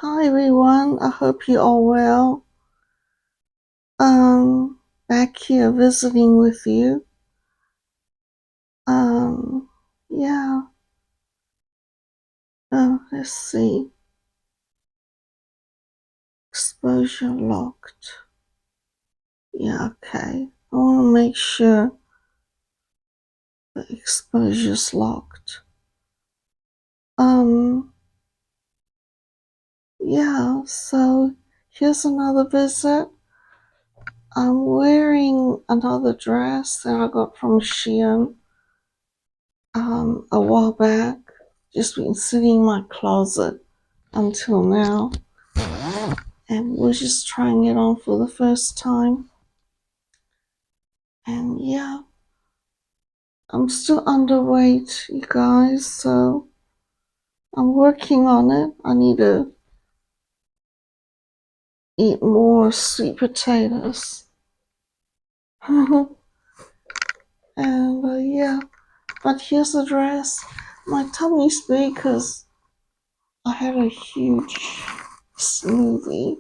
Hi everyone, I hope you all well. Back here visiting with you. Um, yeah. Let's see. Exposure locked. Yeah, okay. I want to make sure the exposure's locked. Yeah. So here's another visit. I'm wearing another dress that I got from Shein. A while back. Just been sitting in my closet until now. And we're just trying it on for the first time. And yeah, I'm still underweight, you guys, so I'm working on it. I need to eat more sweet potatoes. And yeah, but here's the dress. My tummy's big because I had a huge smoothie.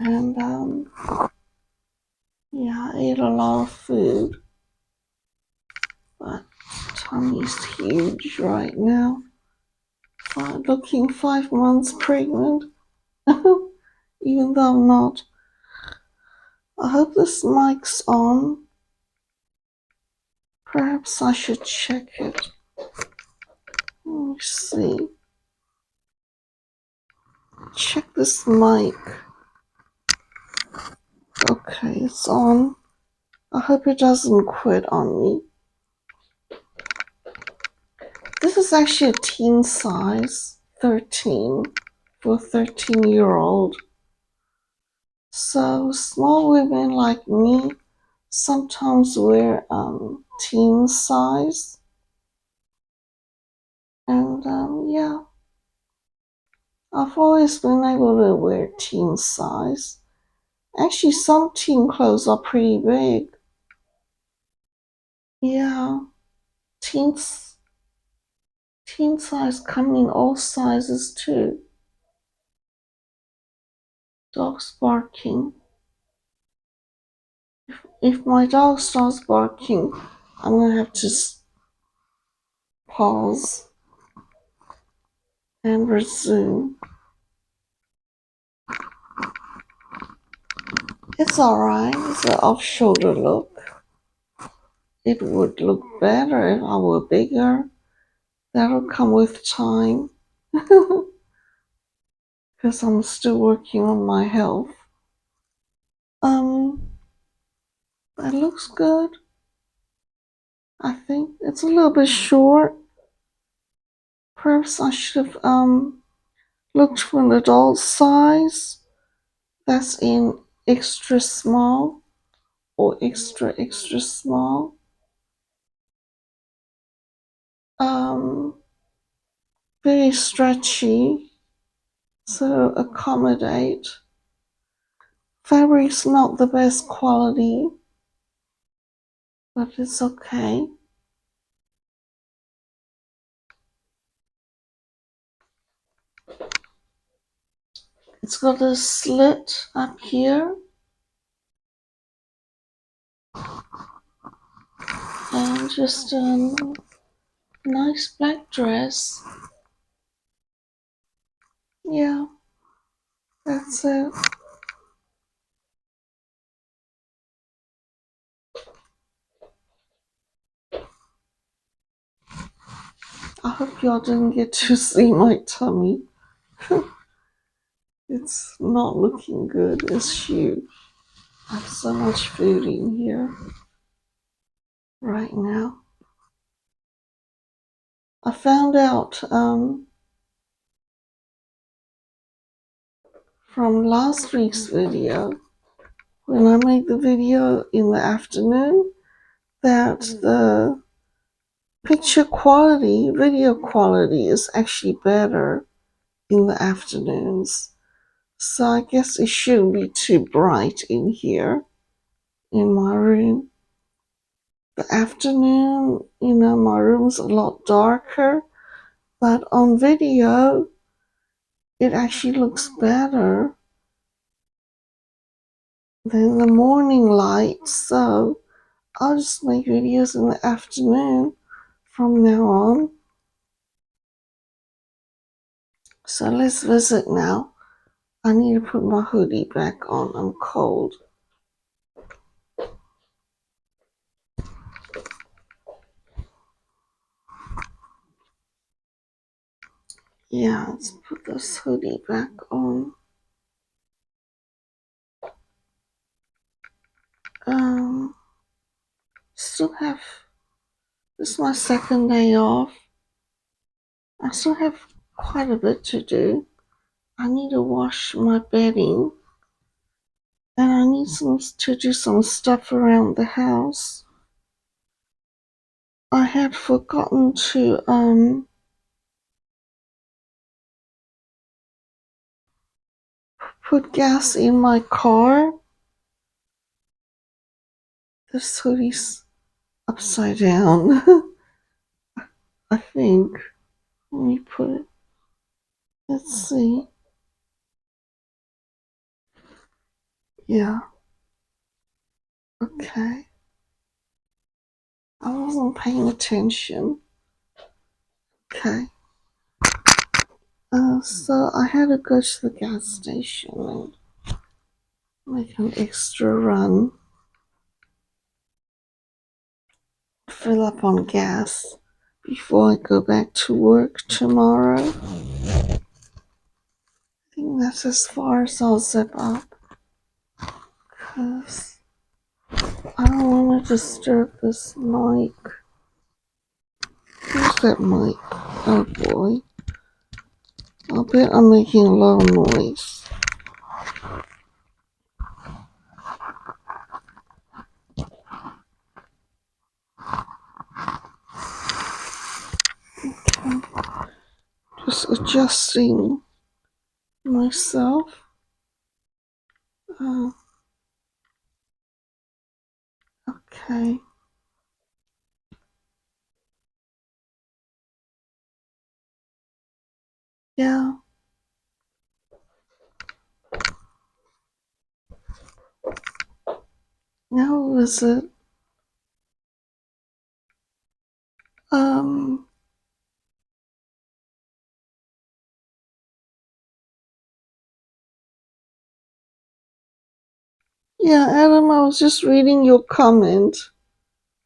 And yeah, I ate a lot of food. But tummy's huge right now. Looking 5 months pregnant, even though I'm not. I hope this mic's on. Perhaps I should check it. Let me see. Check this mic. Okay, it's on. I hope it doesn't quit on me. This is actually a teen size, 13, for a 13-year-old. So small women like me sometimes wear teen size. And yeah, I've always been able to wear teen size. Actually, some teen clothes are pretty big. Yeah, teens, teen size come in all sizes too. Dog's barking. If my dog starts barking, I'm gonna have to pause and resume. It's alright. It's an off-shoulder look. It would look better if I were bigger. That'll come with time. Because I'm still working on my health. That looks good. I think it's a little bit short. Perhaps I should have looked for an adult size that's in extra small or extra small. Um, Very stretchy, so accommodate. Fabric's not the best quality, but it's okay. It's got a slit up here and just a nice black dress. Yeah, that's it. I hope y'all didn't get to see my tummy. It's not looking good. It's huge. I have so much food in here right now. I found out from last week's video, when I made the video in the afternoon, that the picture quality, video quality is actually better in the afternoons. So I guess it shouldn't be too bright in here in my room. The afternoon, my room's a lot darker, but on video, it actually looks better than the morning light. So I'll just make videos in the afternoon from now on. So let's visit now. I need to put my hoodie back on. I'm cold. Yeah, let's put this hoodie back on. Still have, this is my second day off. I still have quite a bit to do. I need to wash my bedding. And I need to do some stuff around the house. I had forgotten to put gas in my car. This hoodie's upside down. I think. Let me put it. Let's see. Yeah. Okay. I wasn't paying attention. Okay. So I had to go to the gas station and make an extra run. Fill up on gas before I go back to work tomorrow. I think that's as far as I'll zip up. Because I don't want to disturb this mic. Where's that mic? Oh boy. I bet I'm making a lot of noise. Just adjusting myself. Okay. Yeah. Now is it? Um. Yeah, Adam, I was just reading your comment.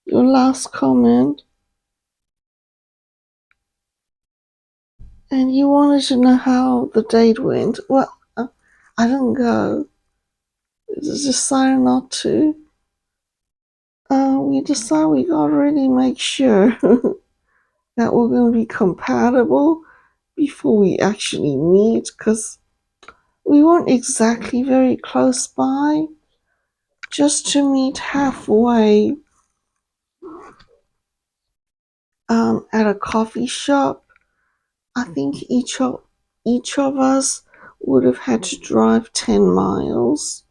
Your last comment. And you wanted to know how the date went. Well, I didn't go. I decided not to. We decided we gotta really make sure that we're gonna be compatible before we actually meet, because we weren't exactly very close by. Just to meet halfway at a coffee shop. I think each of us would have had to drive 10 miles.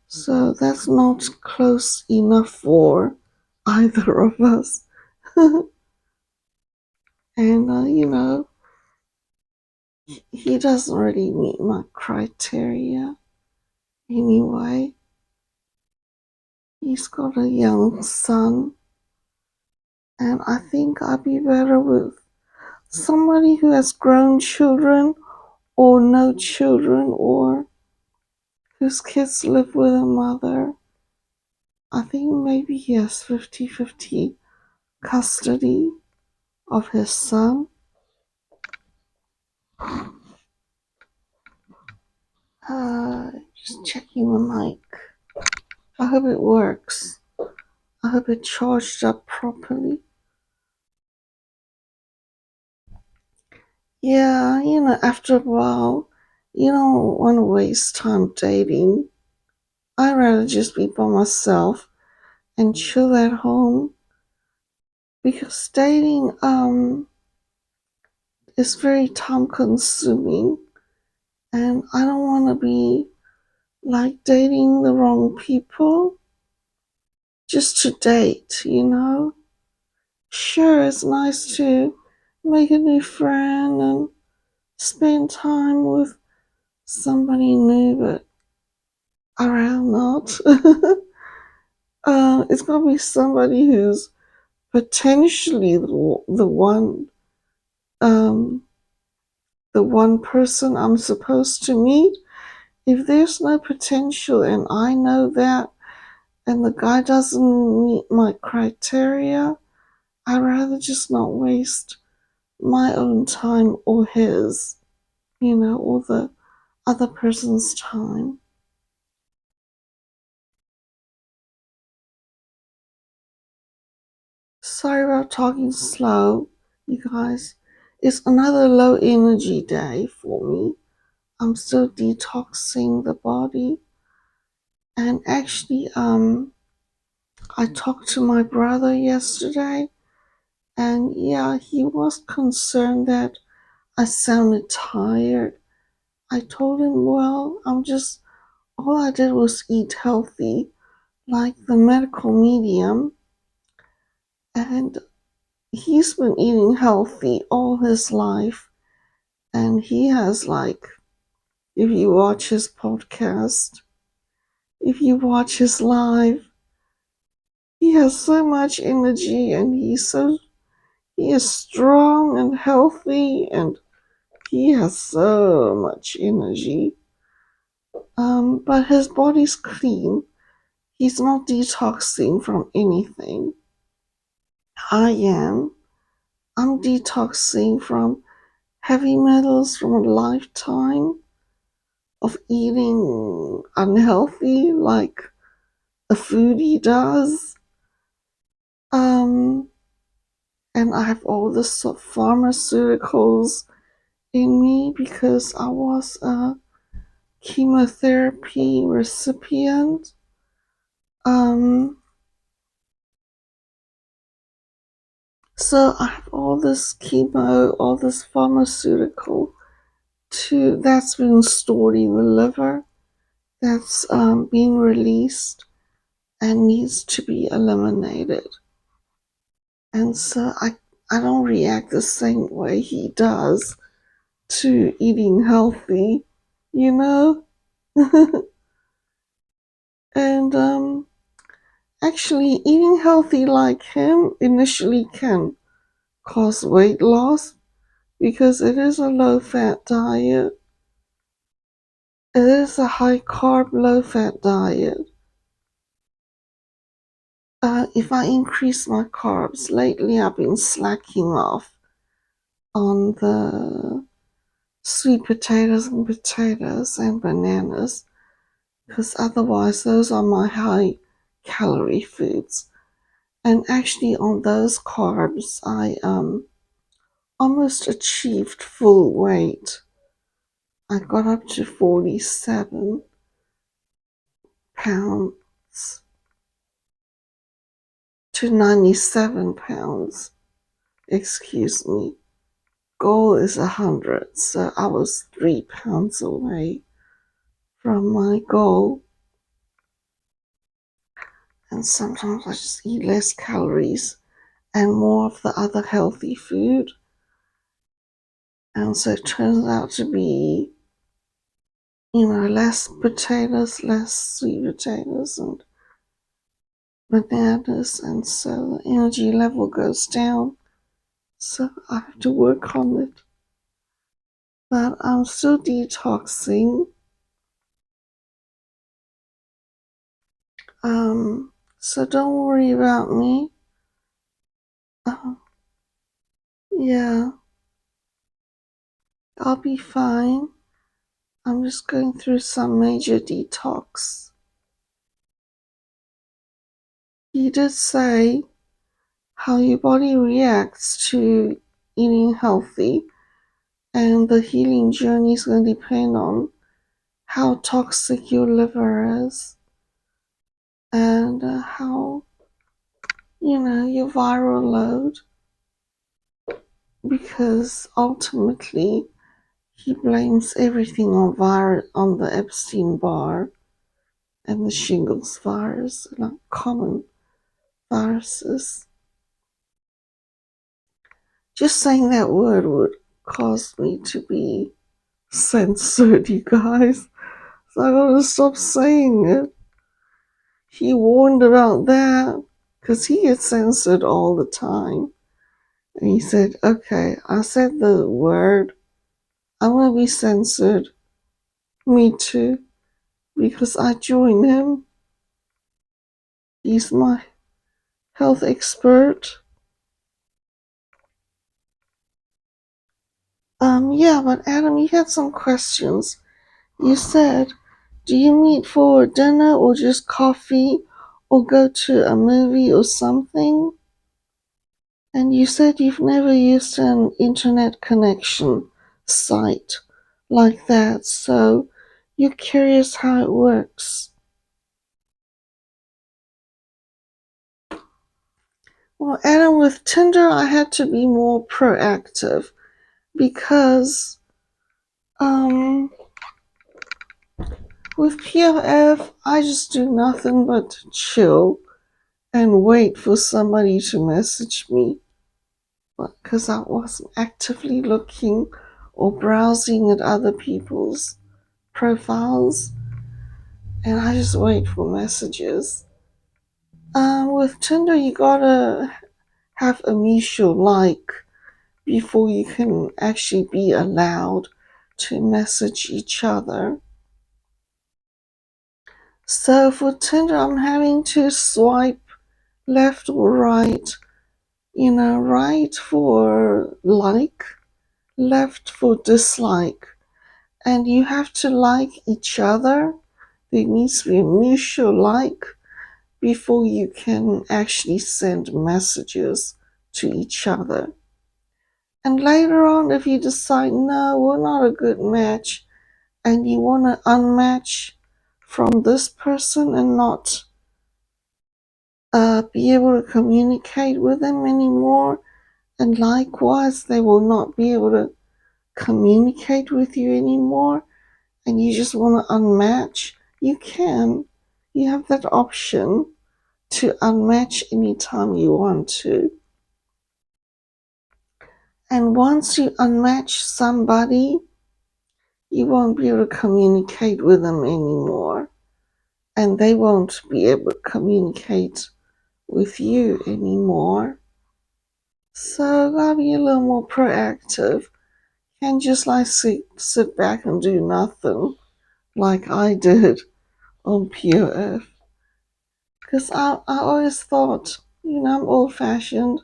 So that's not close enough for either of us. And, he doesn't really meet my criteria anyway. He's got a young son. And I think I'd be better with somebody who has grown children or no children or whose kids live with a mother. I think maybe he has 50-50 custody of his son. Just checking the mic. I hope it works. I hope it charged up properly. Yeah, after a while, you don't want to waste time dating. I'd rather just be by myself and chill at home, because dating is very time consuming, and I don't want to be like dating the wrong people just to date. Sure, it's nice to make a new friend and spend time with somebody new, but around not. It's gonna be somebody who's potentially um, the one person I'm supposed to meet. If there's no potential and I know that, and the guy doesn't meet my criteria, I'd rather just not waste my own time or his, or the other person's time. Sorry about talking slow, you guys. It's another low energy day for me. I'm still detoxing the body. And actually, I talked to my brother yesterday, and yeah, he was concerned that I sounded tired. I told him, well, all I did was eat healthy, like the medical medium, and he's been eating healthy all his life. And he has, like, if you watch his podcast, if you watch his live, he has so much energy and he is strong and healthy and he has so much energy. But his body's clean. He's not detoxing from anything. I am. I'm detoxing from heavy metals from a lifetime of eating unhealthy like a foodie does. Um, and I have all the pharmaceuticals in me because I was a chemotherapy recipient. Um, so I have all this chemo, all this pharmaceutical that's been stored in the liver, that's being released and needs to be eliminated. And so I don't react the same way he does to eating healthy, you know? And actually, eating healthy like him initially can cause weight loss because it is a low fat diet. It is a high carb, low fat diet. If I increase my carbs, lately I've been slacking off on the sweet potatoes and bananas because otherwise those are my high calorie foods. And actually on those carbs I almost achieved full weight. I got up to 47 pounds to 97 pounds. Excuse me. Goal is 100, so I was 3 pounds away from my goal. And sometimes I just eat less calories and more of the other healthy food. And so it turns out to be, less potatoes, less sweet potatoes and bananas. And so the energy level goes down. So I have to work on it. But I'm still detoxing. So don't worry about me. Yeah, I'll be fine. I'm just going through some major detox. He did say how your body reacts to eating healthy, and the healing journey is going to depend on how toxic your liver is and how, your viral load, because ultimately he blames everything on the Epstein-Barr and the shingles virus, like common viruses. Just saying that word would caused me to be censored, you guys. So I gotta stop saying it. He warned about that because he gets censored all the time. And he said, okay, I said the word, I'm gonna be censored. Me too. Because I joined him. He's my health expert. Yeah, but Adam, you had some questions. You said, do you meet for dinner or just coffee or go to a movie or something? And you said you've never used an internet connection site like that, so you're curious how it works. Well, Adam, with Tinder, I had to be more proactive because, with PFF, I just do nothing but chill and wait for somebody to message me. Because I wasn't actively looking or browsing at other people's profiles, and I just wait for messages. With Tinder, you gotta have a mutual like before you can actually be allowed to message each other. So for Tinder, I'm having to swipe left or right. Right for like, left for dislike. And you have to like each other. There needs to be a mutual like before you can actually send messages to each other. And later on, if you decide, no, we're not a good match, and you want to unmatch from this person and not be able to communicate with them anymore, and likewise, they will not be able to communicate with you anymore, and you just want to unmatch, you can. You have that option to unmatch anytime you want to. And once you unmatch somebody, you won't be able to communicate with them anymore. And they won't be able to communicate with you anymore. So gotta be a little more proactive. Can't just like sit back and do nothing like I did on Pure Earth. Because I always thought, I'm old fashioned.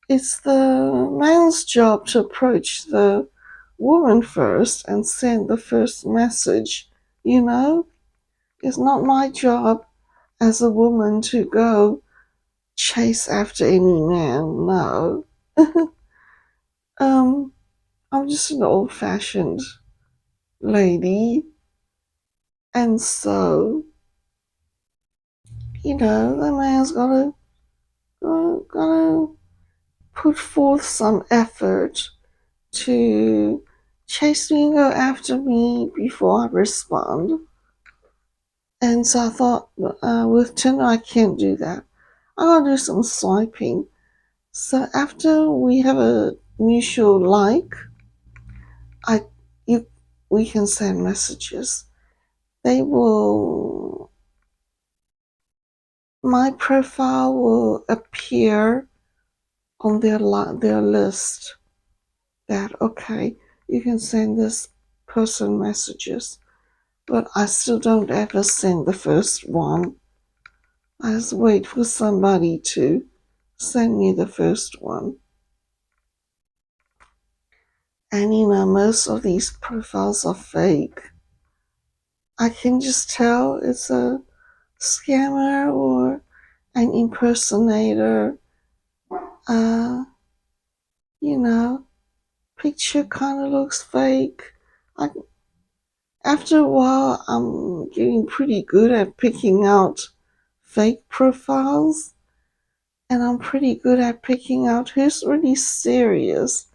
It's the man's job to approach the woman first and send the first message, It's not my job as a woman to go chase after any man, no. um, I'm just an old fashioned lady, and so, the man's gotta put forth some effort to chase me and go after me before I respond. And so I thought, with Tinder, I can't do that. I'm gonna do some swiping. So after we have a mutual like, I you we can send messages. They will My profile will appear on their list that okay, you can send this person messages, but I still don't ever send the first one. I just wait for somebody to send me the first one. And most of these profiles are fake. I can just tell it's a scammer or an impersonator. Uh, you know, Picture kind of looks fake. I, After a while, I'm getting pretty good at picking out fake profiles, and I'm pretty good at picking out who's really serious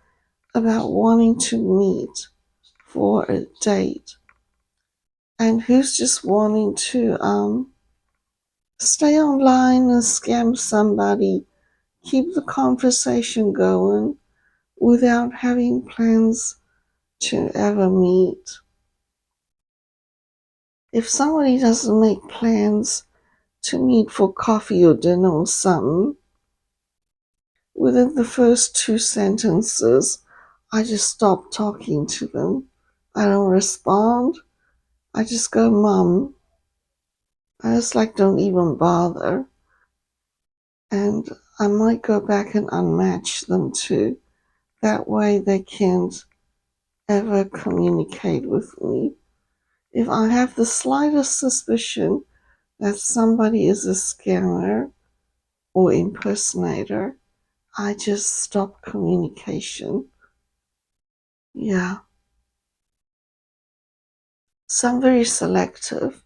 about wanting to meet for a date and who's just wanting to stay online and scam somebody, keep the conversation going without having plans to ever meet. If somebody doesn't make plans to meet for coffee or dinner or something, within the first 2 sentences, I just stop talking to them. I don't respond. I just go, Mum. I just don't even bother. And I might go back and unmatch them too. That way they can't ever communicate with me. If I have the slightest suspicion that somebody is a scammer or impersonator, I just stop communication. Yeah. So I'm very selective.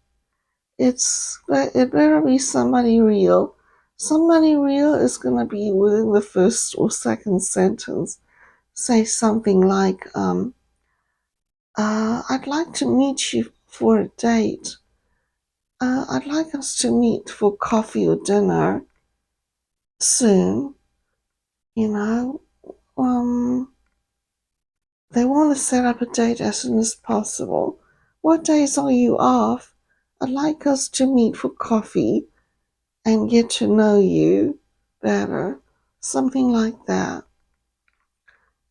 It better be somebody real. Somebody real is going to be within the first or second sentence. Say something like, I'd like to meet you for a date. I'd like us to meet for coffee or dinner soon. You know, they want to set up a date as soon as possible. What days are you off? I'd like us to meet for coffee and get to know you better. Something like that.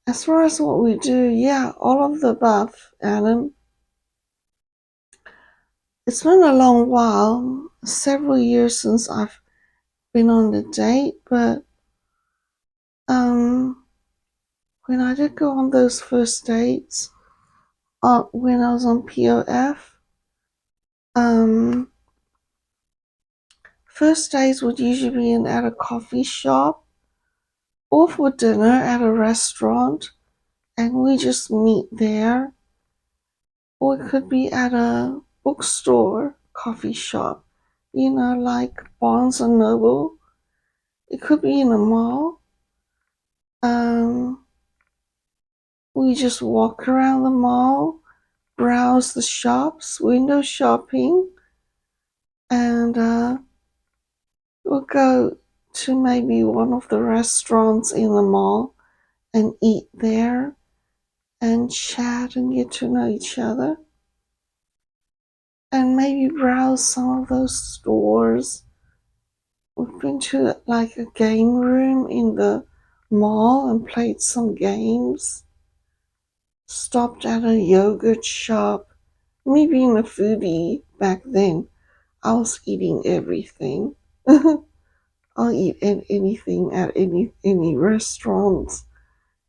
As far as what we do, yeah, all of the above, Adam. It's been a long while, several years since I've been on a date, but when I did go on those first dates, when I was on POF, first dates would usually be at a coffee shop or for dinner at a restaurant, and we just meet there. Or it could be at a bookstore, coffee shop, like Barnes and Noble. It could be in a mall. We just walk around the mall, browse the shops, window shopping, and we'll go to maybe one of the restaurants in the mall and eat there and chat and get to know each other. And maybe browse some of those stores. We've been to a game room in the mall and played some games. Stopped at a yogurt shop. Me being a foodie back then, I was eating everything. I'll eat anything at any restaurants,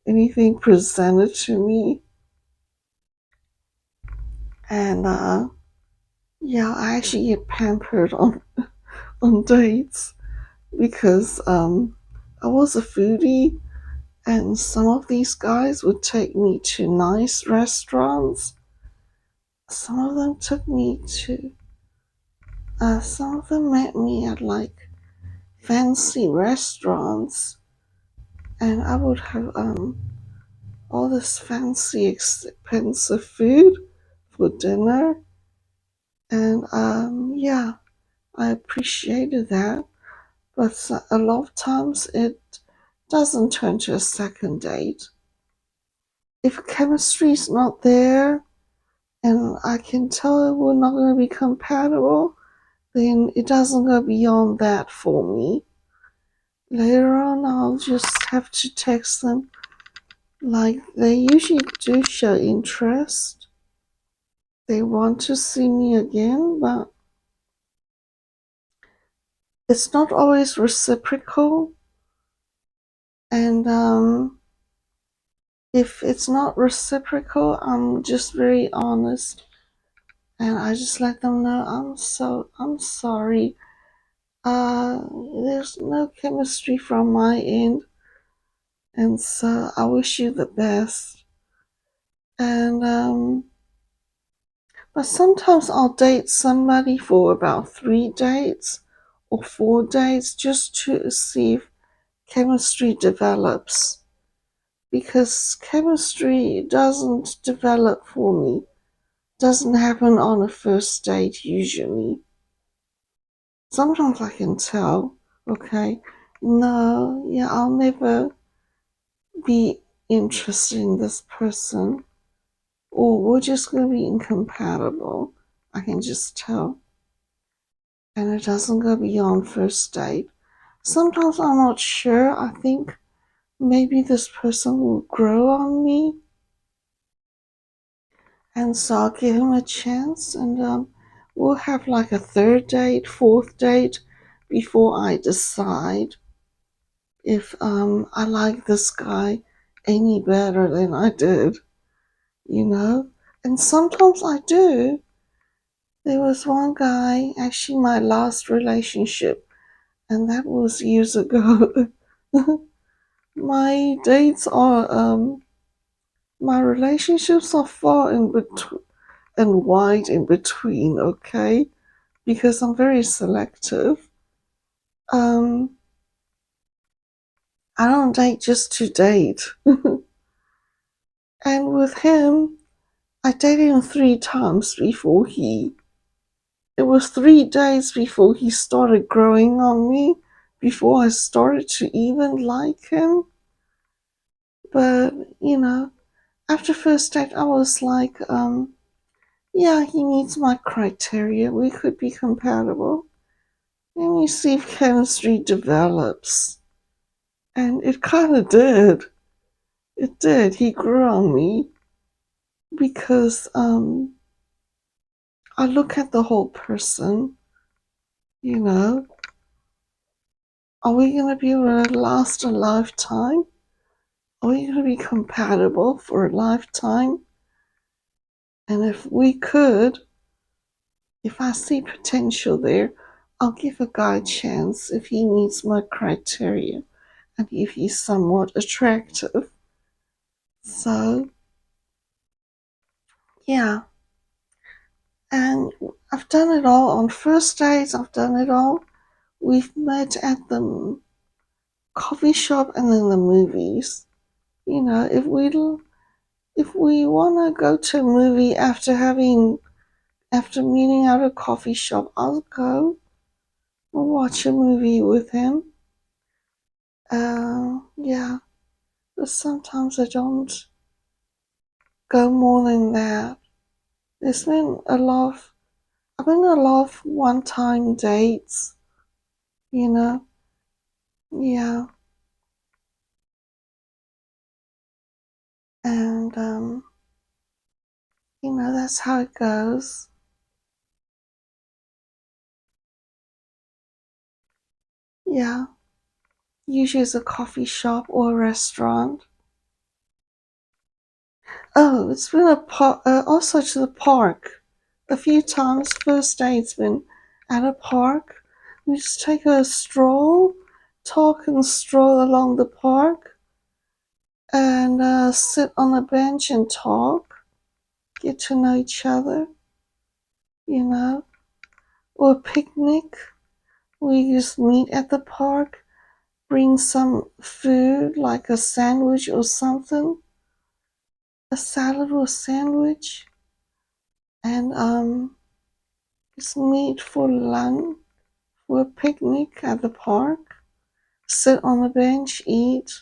anything presented to me. And yeah, I actually get pampered on dates because I was a foodie, and some of these guys would take me to nice restaurants. Some of them some of them met me at fancy restaurants, and I would have all this fancy expensive food for dinner, and yeah, I appreciated that. But a lot of times it doesn't turn to a second date. If chemistry is not there and I can tell we're not going to be compatible, then it doesn't go beyond that for me. Later on, I'll just have to text them. They usually do show interest. They want to see me again, but it's not always reciprocal. And if it's not reciprocal, I'm just very honest. And I just let them know I'm sorry. There's no chemistry from my end, and so I wish you the best. And but sometimes I'll date somebody for about 3 dates or 4 dates just to see if chemistry develops. Because chemistry doesn't develop for me. Doesn't happen on a first date usually. Sometimes I can tell, okay, no, yeah, I'll never be interested in this person, or we're just going to be incompatible. I can just tell. And it doesn't go beyond first date. Sometimes I'm not sure. I think maybe this person will grow on me. And so I'll give him a chance, and we'll have like a third date, fourth date before I decide if I like this guy any better than I did, you know? And sometimes I do. There was one guy, actually my last relationship, and that was years ago. My dates are, my relationships are far in between and wide in between, okay? Because I'm very selective. Um, I don't date just to date. And with him, I dated him 3 times before it was 3 days before he started growing on me, before I started to even like him. But, after first date, I was like, yeah, he meets my criteria. We could be compatible. And you see if chemistry develops. And it kind of did. It did. He grew on me because I look at the whole person, you know. Are we going to be able to last a lifetime? Are we going to be compatible for a lifetime? And if I see potential there, I'll give a guy a chance if he meets my criteria and if he's somewhat attractive. So, yeah. And I've done it all on first dates, I've done it all. We've met at the coffee shop and in the movies. If we want to go to a movie after meeting at a coffee shop, I'll go and watch a movie with him. Yeah, but sometimes I don't go more than that. There's been I've been a lot of one-time dates, you know. Yeah, and that's how it goes. Yeah, usually it's a coffee shop or a restaurant. Oh, it's been also to the park. A few times. First day it's been at a park. We just take a stroll, talk and stroll along the park, and sit on a bench and talk, get to know each other, you know. Or a picnic. We just meet at the park, bring some food like a sandwich or something, a salad or sandwich, and just meet for lunch, for a picnic at the park, sit on a bench, eat,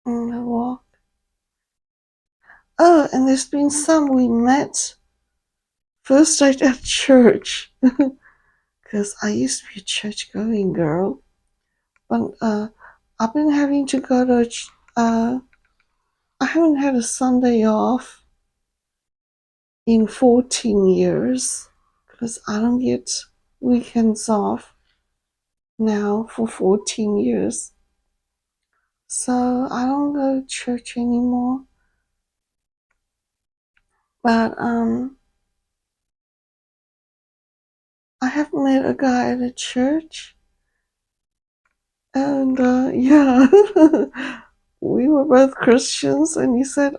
and walk. Oh, and there's been some we met first night at church, because I used to be a church-going girl, but I've been having to go to. I haven't had a Sunday off in 14 years because I don't get weekends off now for 14 years. So I don't go to church anymore. But I have met a guy at a church, and yeah, we were both Christians, and he said,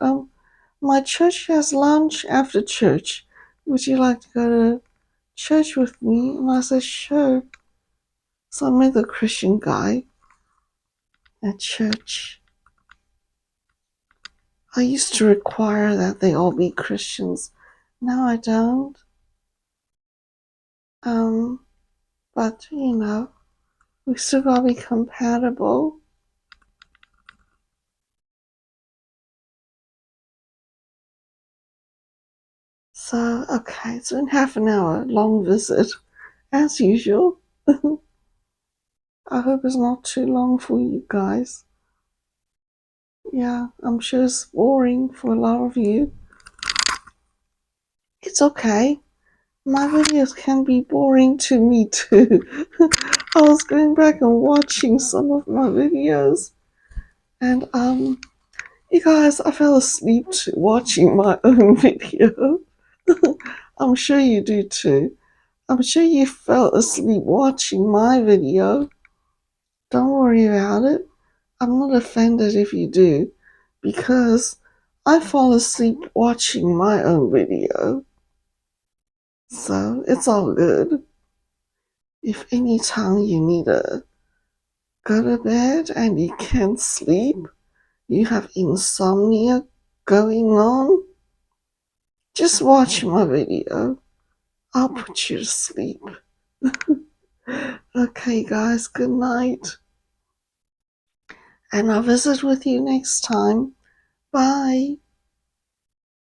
my church has lunch after church. Would you like to go to church with me? And I said, sure. So I met the Christian guy at church. I used to require that they all be Christians. Now I don't. But we still gotta be compatible. So, okay, it's been half an hour, long visit, as usual. I hope it's not too long for you guys. Yeah, I'm sure it's boring for a lot of you. It's okay. My videos can be boring to me too. I was going back and watching some of my videos, and you guys, I fell asleep watching my own video. I'm sure you do too. I'm sure you fell asleep watching my video. Don't worry about it. I'm not offended if you do, because I fall asleep watching my own video. So it's all good. If any time you need to go to bed and you can't sleep, you have insomnia going on, just watch my video. I'll put you to sleep. Okay, guys, good night. And I'll visit with you next time. Bye.